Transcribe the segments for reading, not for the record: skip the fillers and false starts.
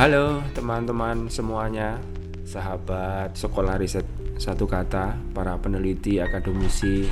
Halo teman-teman semuanya, sahabat sekolah riset satu kata, para peneliti, akademisi,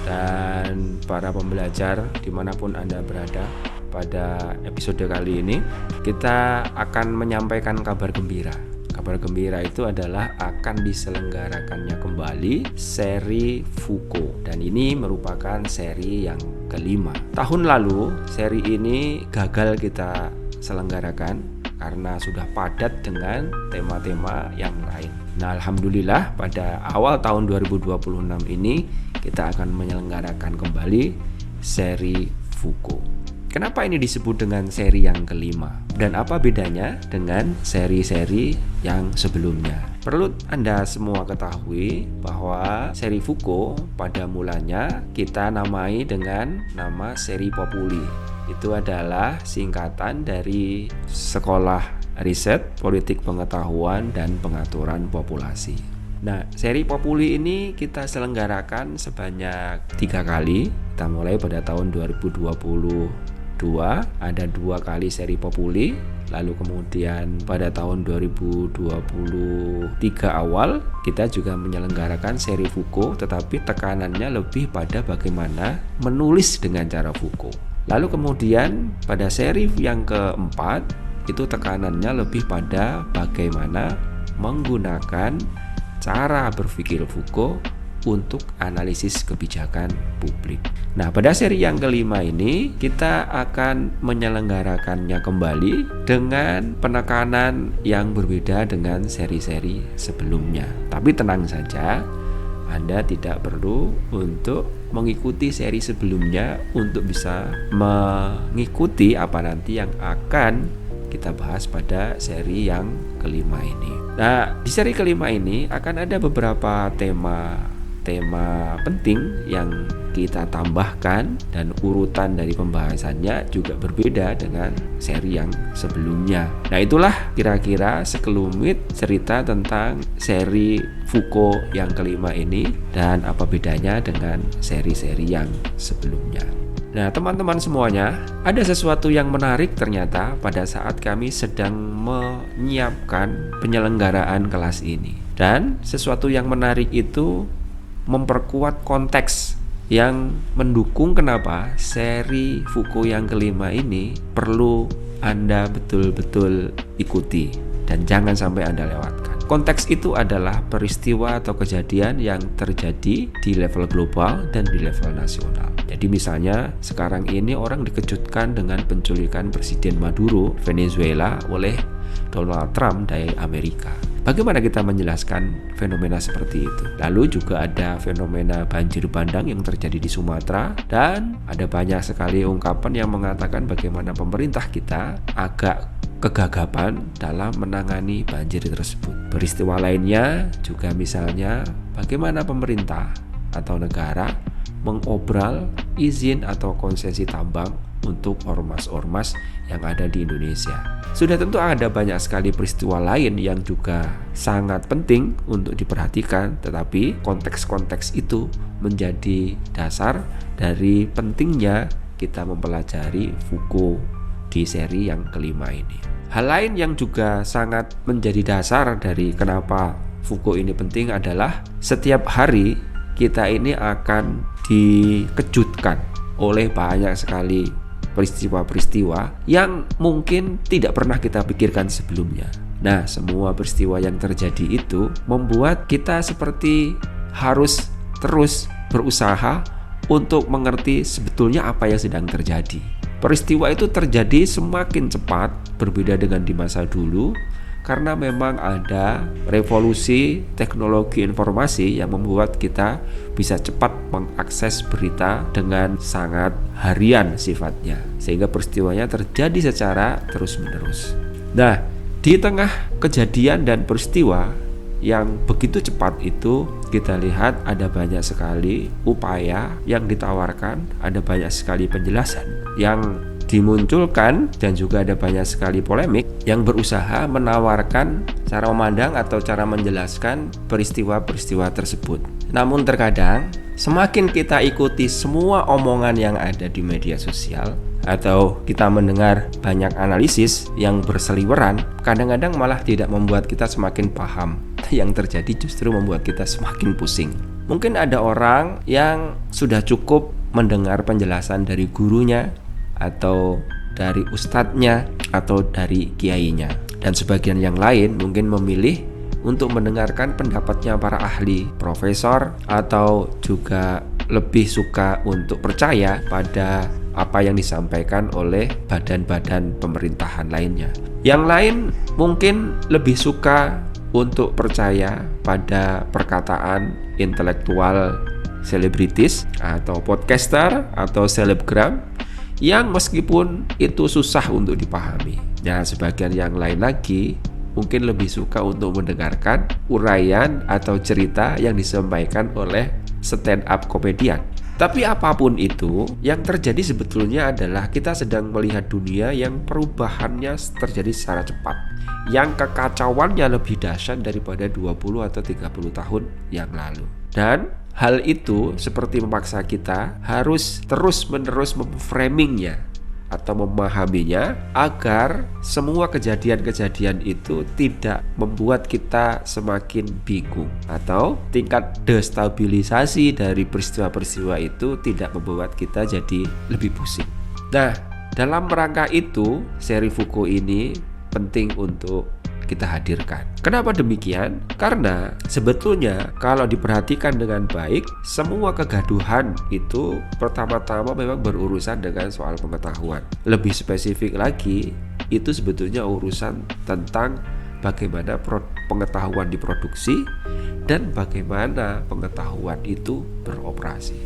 dan para pembelajar dimanapun Anda berada. Pada episode kali ini kita akan menyampaikan kabar gembira. Kabar gembira itu adalah akan diselenggarakannya kembali seri Foucault, dan ini merupakan seri yang kelima. Tahun lalu seri ini gagal kita selenggarakan karena sudah padat dengan tema-tema yang lain. Nah, alhamdulillah pada awal tahun 2026 ini kita akan menyelenggarakan kembali seri Foucault. Kenapa ini disebut dengan seri yang kelima? Dan apa bedanya dengan seri-seri yang sebelumnya? Perlu Anda semua ketahui bahwa seri Foucault pada mulanya kita namai dengan nama seri Populi. Itu adalah singkatan dari Sekolah Riset Politik Pengetahuan dan Pengaturan Populasi. Nah, seri Populi ini kita selenggarakan sebanyak 3 kali. Kita mulai pada tahun 2022, ada 2 kali seri Populi. Lalu kemudian pada tahun 2023 awal kita juga menyelenggarakan seri Foucault, tetapi tekanannya lebih pada bagaimana menulis dengan cara Foucault. Lalu kemudian pada seri yang keempat itu tekanannya lebih pada bagaimana menggunakan cara berpikir Foucault untuk analisis kebijakan publik. Nah, pada seri yang kelima ini kita akan menyelenggarakannya kembali dengan penekanan yang berbeda dengan seri-seri sebelumnya. Tapi tenang saja, Anda tidak perlu untuk mengikuti seri sebelumnya untuk bisa mengikuti apa nanti yang akan kita bahas pada seri yang kelima ini. Nah, di seri kelima ini akan ada beberapa tema penting yang kita tambahkan, dan urutan dari pembahasannya juga berbeda dengan seri yang sebelumnya. Nah, itulah kira-kira sekelumit cerita tentang seri Foucault yang kelima ini dan apa bedanya dengan seri-seri yang sebelumnya. Nah, teman-teman semuanya, ada sesuatu yang menarik ternyata pada saat kami sedang menyiapkan penyelenggaraan kelas ini. Dan sesuatu yang menarik itu memperkuat konteks yang mendukung kenapa seri Foucault yang kelima ini perlu Anda betul-betul ikuti dan jangan sampai Anda lewatkan. Konteks itu adalah peristiwa atau kejadian yang terjadi di level global dan di level nasional. Jadi misalnya sekarang ini orang dikejutkan dengan penculikan Presiden Maduro Venezuela oleh Donald Trump dari Amerika. Bagaimana kita menjelaskan fenomena seperti itu? Lalu juga ada fenomena banjir bandang yang terjadi di Sumatera, dan ada banyak sekali ungkapan yang mengatakan bagaimana pemerintah kita agak kegagapan dalam menangani banjir tersebut. Peristiwa lainnya juga misalnya bagaimana pemerintah atau negara mengobral izin atau konsesi tambang untuk ormas-ormas yang ada di Indonesia. Sudah tentu ada banyak sekali peristiwa lain yang juga sangat penting untuk diperhatikan, tetapi konteks-konteks itu menjadi dasar dari pentingnya kita mempelajari Foucault di seri yang kelima ini. Hal lain yang juga sangat menjadi dasar dari kenapa Foucault ini penting adalah setiap hari kita ini akan dikejutkan oleh banyak sekali peristiwa-peristiwa yang mungkin tidak pernah kita pikirkan sebelumnya. Nah, semua peristiwa yang terjadi itu membuat kita seperti harus terus berusaha untuk mengerti sebetulnya apa yang sedang terjadi. Peristiwa itu terjadi semakin cepat, berbeda dengan di masa dulu, karena memang ada revolusi teknologi informasi yang membuat kita bisa cepat mengakses berita dengan sangat harian sifatnya, sehingga peristiwanya terjadi secara terus-menerus. Nah, di tengah kejadian dan peristiwa yang begitu cepat itu, kita lihat ada banyak sekali upaya yang ditawarkan, ada banyak sekali penjelasan yang dimunculkan, dan juga ada banyak sekali polemik yang berusaha menawarkan cara memandang atau cara menjelaskan peristiwa-peristiwa tersebut. Namun terkadang semakin kita ikuti semua omongan yang ada di media sosial, atau kita mendengar banyak analisis yang berseliweran, kadang-kadang malah tidak membuat kita semakin paham. Yang terjadi justru membuat kita semakin pusing. Mungkin ada orang yang sudah cukup mendengar penjelasan dari gurunya, atau dari ustadznya, atau dari kiainya. Dan sebagian yang lain mungkin memilih untuk mendengarkan pendapatnya para ahli, profesor, atau juga lebih suka untuk percaya pada apa yang disampaikan oleh badan-badan pemerintahan lainnya. Yang lain mungkin lebih suka untuk percaya pada perkataan intelektual selebritis atau podcaster atau selebgram yang meskipun itu susah untuk dipahami. Nah, sebagian yang lain lagi mungkin lebih suka untuk mendengarkan uraian atau cerita yang disampaikan oleh stand up komedian. Tapi apapun itu, yang terjadi sebetulnya adalah kita sedang melihat dunia yang perubahannya terjadi secara cepat, yang kekacauannya lebih dahsyat daripada 20 atau 30 tahun yang lalu. Dan hal itu seperti memaksa kita harus terus-menerus memframingnya atau memahaminya agar semua kejadian-kejadian itu tidak membuat kita semakin bingung, atau tingkat destabilisasi dari peristiwa-peristiwa itu tidak membuat kita jadi lebih pusing. Nah, dalam rangka itu seri Foucault ini penting untuk kita hadirkan. Kenapa demikian? Karena sebetulnya kalau diperhatikan dengan baik, semua kegaduhan itu pertama-tama memang berurusan dengan soal pengetahuan. Lebih spesifik lagi, itu sebetulnya urusan tentang bagaimana pengetahuan diproduksi dan bagaimana pengetahuan itu beroperasi.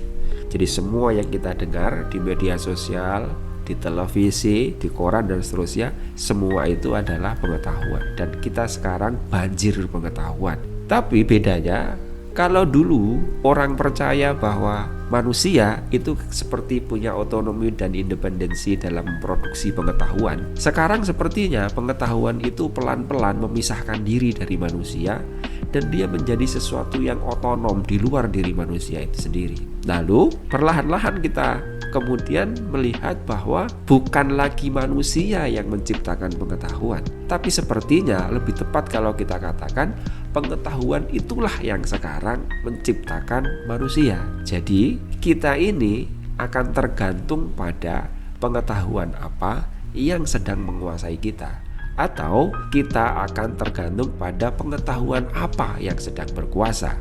Jadi semua yang kita dengar di media sosial, di televisi, di koran dan seterusnya, semua itu adalah pengetahuan, dan kita sekarang banjir pengetahuan. Tapi bedanya, kalau dulu orang percaya bahwa manusia itu seperti punya otonomi dan independensi dalam memproduksi pengetahuan, sekarang sepertinya pengetahuan itu pelan-pelan memisahkan diri dari manusia dan dia menjadi sesuatu yang otonom di luar diri manusia itu sendiri. Lalu perlahan-lahan kita kemudian melihat bahwa bukan lagi manusia yang menciptakan pengetahuan, tapi sepertinya lebih tepat kalau kita katakan pengetahuan itulah yang sekarang menciptakan manusia. Jadi kita ini akan tergantung pada pengetahuan apa yang sedang menguasai kita, atau kita akan tergantung pada pengetahuan apa yang sedang berkuasa.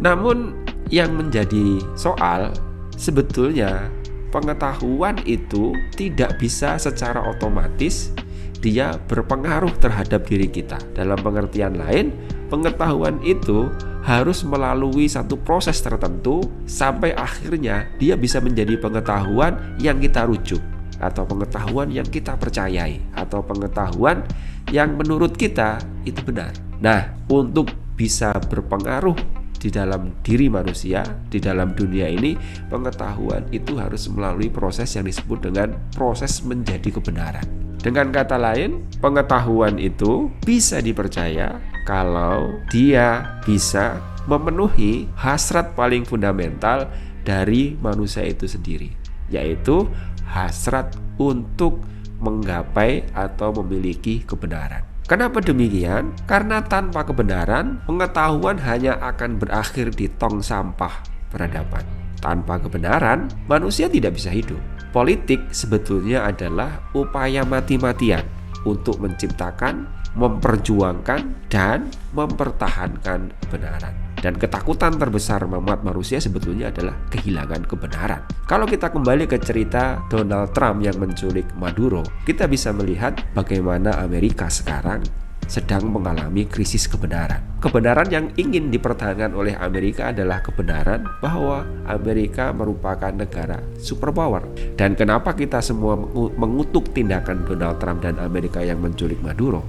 Namun yang menjadi soal sebetulnya pengetahuan itu tidak bisa secara otomatis dia berpengaruh terhadap diri kita. Dalam pengertian lain, pengetahuan itu harus melalui satu proses tertentu sampai akhirnya dia bisa menjadi pengetahuan yang kita rujuk, atau pengetahuan yang kita percayai, atau pengetahuan yang menurut kita itu benar. Nah, untuk bisa berpengaruh di dalam diri manusia, di dalam dunia ini, pengetahuan itu harus melalui proses yang disebut dengan proses menjadi kebenaran. Dengan kata lain, pengetahuan itu bisa dipercaya kalau dia bisa memenuhi hasrat paling fundamental dari manusia itu sendiri, yaitu hasrat untuk menggapai atau memiliki kebenaran. Kenapa demikian? Karena tanpa kebenaran, pengetahuan hanya akan berakhir di tong sampah peradaban. Tanpa kebenaran, manusia tidak bisa hidup. Politik sebetulnya adalah upaya mati-matian untuk menciptakan, memperjuangkan, dan mempertahankan kebenaran. Dan ketakutan terbesar umat manusia sebetulnya adalah kehilangan kebenaran. Kalau kita kembali ke cerita Donald Trump yang menculik Maduro, kita bisa melihat bagaimana Amerika sekarang sedang mengalami krisis kebenaran. Kebenaran yang ingin dipertahankan oleh Amerika adalah kebenaran bahwa Amerika merupakan negara superpower. Dan kenapa kita semua mengutuk tindakan Donald Trump dan Amerika yang menculik Maduro?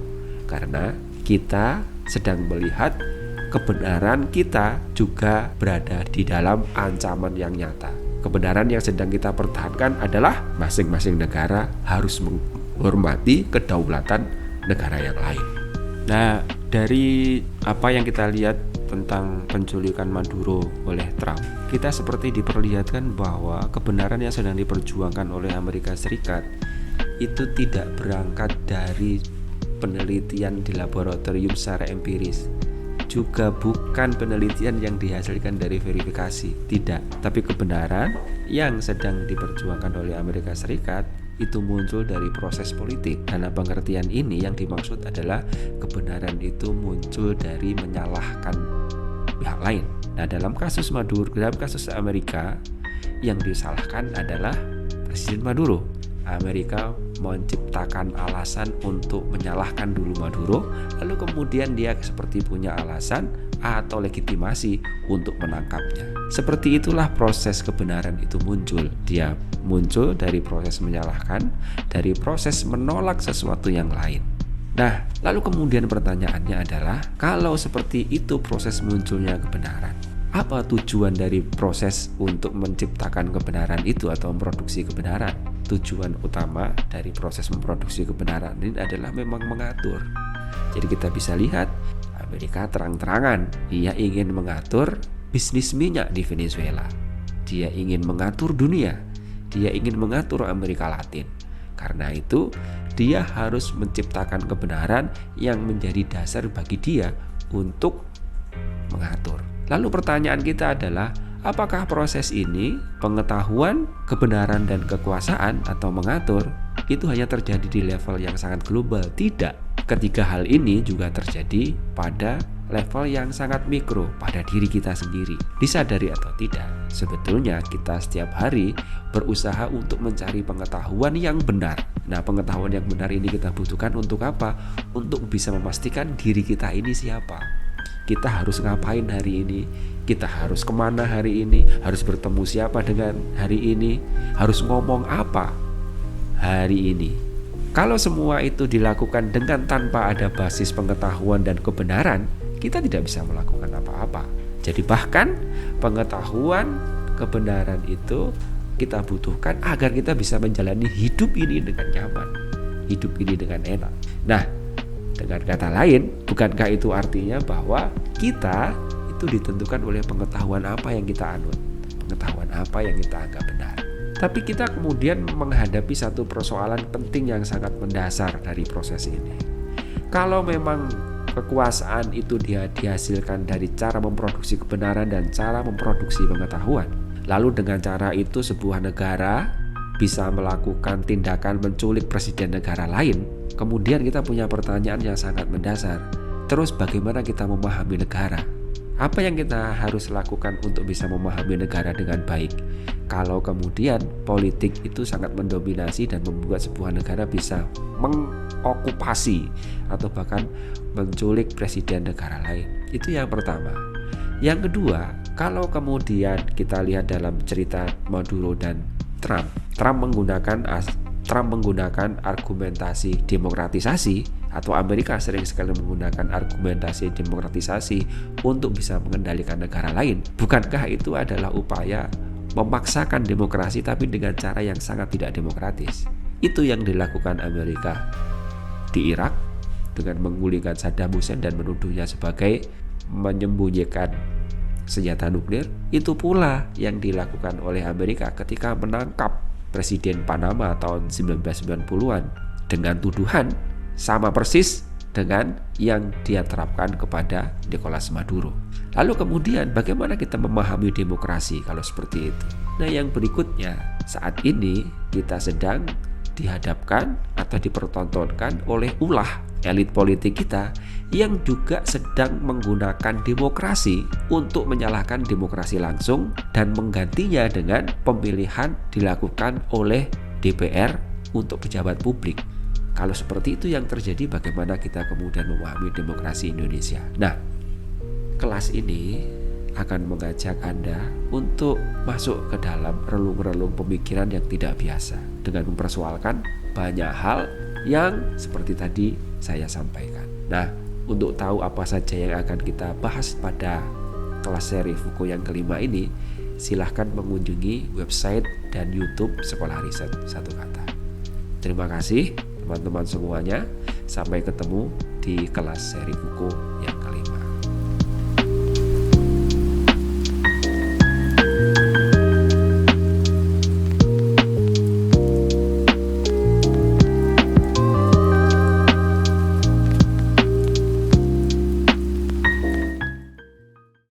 Karena kita sedang melihat kebenaran kita juga berada di dalam ancaman yang nyata. Kebenaran yang sedang kita pertahankan adalah masing-masing negara harus menghormati kedaulatan negara yang lain. Nah, dari apa yang kita lihat tentang penculikan Maduro oleh Trump, kita seperti diperlihatkan bahwa kebenaran yang sedang diperjuangkan oleh Amerika Serikat itu tidak berangkat dari penelitian di laboratorium secara empiris, juga bukan penelitian yang dihasilkan dari verifikasi, tidak. Tapi kebenaran yang sedang diperjuangkan oleh Amerika Serikat itu muncul dari proses politik. Dalam pengertian ini yang dimaksud adalah kebenaran itu muncul dari menyalahkan pihak lain. Nah, dalam kasus Maduro, dalam kasus Amerika, yang disalahkan adalah Presiden Maduro. Amerika menciptakan alasan untuk menyalahkan dulu Maduro, lalu kemudian dia seperti punya alasan atau legitimasi untuk menangkapnya. Seperti itulah proses kebenaran itu muncul. Dia muncul dari proses menyalahkan, dari proses menolak sesuatu yang lain. Nah, lalu kemudian pertanyaannya adalah, kalau seperti itu proses munculnya kebenaran, apa tujuan dari proses untuk menciptakan kebenaran itu atau memproduksi kebenaran? Tujuan utama dari proses memproduksi kebenaran ini adalah memang mengatur. Jadi kita bisa lihat Amerika terang-terangan ia ingin mengatur bisnis minyak di Venezuela. Dia ingin mengatur dunia. Dia ingin mengatur Amerika Latin. Karena itu dia harus menciptakan kebenaran yang menjadi dasar bagi dia untuk mengatur. Lalu pertanyaan kita adalah, apakah proses ini, pengetahuan, kebenaran, dan kekuasaan atau mengatur, itu hanya terjadi di level yang sangat global? Tidak. Ketiga hal ini juga terjadi pada level yang sangat mikro, pada diri kita sendiri. Disadari atau tidak, sebetulnya kita setiap hari berusaha untuk mencari pengetahuan yang benar. Nah, pengetahuan yang benar ini kita butuhkan untuk apa? Untuk bisa memastikan diri kita ini siapa. Kita harus ngapain hari ini, kita harus kemana hari ini, harus bertemu siapa dengan hari ini, harus ngomong apa hari ini. Kalau semua itu dilakukan dengan tanpa ada basis pengetahuan dan kebenaran, kita tidak bisa melakukan apa-apa. Jadi bahkan pengetahuan, kebenaran itu kita butuhkan agar kita bisa menjalani hidup ini dengan nyaman, hidup ini dengan enak. Nah, dengan kata lain, bukankah itu artinya bahwa kita itu ditentukan oleh pengetahuan apa yang kita anut, pengetahuan apa yang kita anggap benar. Tapi kita kemudian menghadapi satu persoalan penting yang sangat mendasar dari proses ini. Kalau memang kekuasaan itu dihasilkan dari cara memproduksi kebenaran dan cara memproduksi pengetahuan, lalu dengan cara itu sebuah negara bisa melakukan tindakan menculik presiden negara lain, kemudian kita punya pertanyaan yang sangat mendasar. Terus bagaimana kita memahami negara? Apa yang kita harus lakukan untuk bisa memahami negara dengan baik? Kalau kemudian politik itu sangat mendominasi dan membuat sebuah negara bisa mengokupasi atau bahkan menculik presiden negara lain. Itu yang pertama. Yang kedua, kalau kemudian kita lihat dalam cerita Maduro dan Trump menggunakan argumentasi demokratisasi, atau Amerika sering sekali menggunakan argumentasi demokratisasi untuk bisa mengendalikan negara lain. Bukankah itu adalah upaya memaksakan demokrasi tapi dengan cara yang sangat tidak demokratis? Itu yang dilakukan Amerika di Irak dengan menggulingkan Saddam Hussein dan menuduhnya sebagai menyembunyikan senjata nuklir. Itu pula yang dilakukan oleh Amerika ketika menangkap Presiden Panama tahun 1990-an dengan tuduhan sama persis dengan yang dia terapkan kepada Nicolas Maduro. Lalu kemudian bagaimana kita memahami demokrasi kalau seperti itu? Nah, yang berikutnya, saat ini kita sedang dihadapkan atau dipertontonkan oleh ulah elit politik kita yang juga sedang menggunakan demokrasi untuk menyalahkan demokrasi langsung dan menggantinya dengan pemilihan dilakukan oleh DPR untuk pejabat publik. Kalau seperti itu yang terjadi, bagaimana kita kemudian memahami demokrasi Indonesia? Nah, kelas ini akan mengajak Anda untuk masuk ke dalam relung-relung pemikiran yang tidak biasa dengan mempersoalkan banyak hal yang seperti tadi saya sampaikan. Nah, untuk tahu apa saja yang akan kita bahas pada kelas seri Foucault yang kelima ini, silahkan mengunjungi website dan YouTube Sekolah Riset Satu Kata. Terima kasih teman-teman semuanya. Sampai ketemu di kelas seri Foucault yang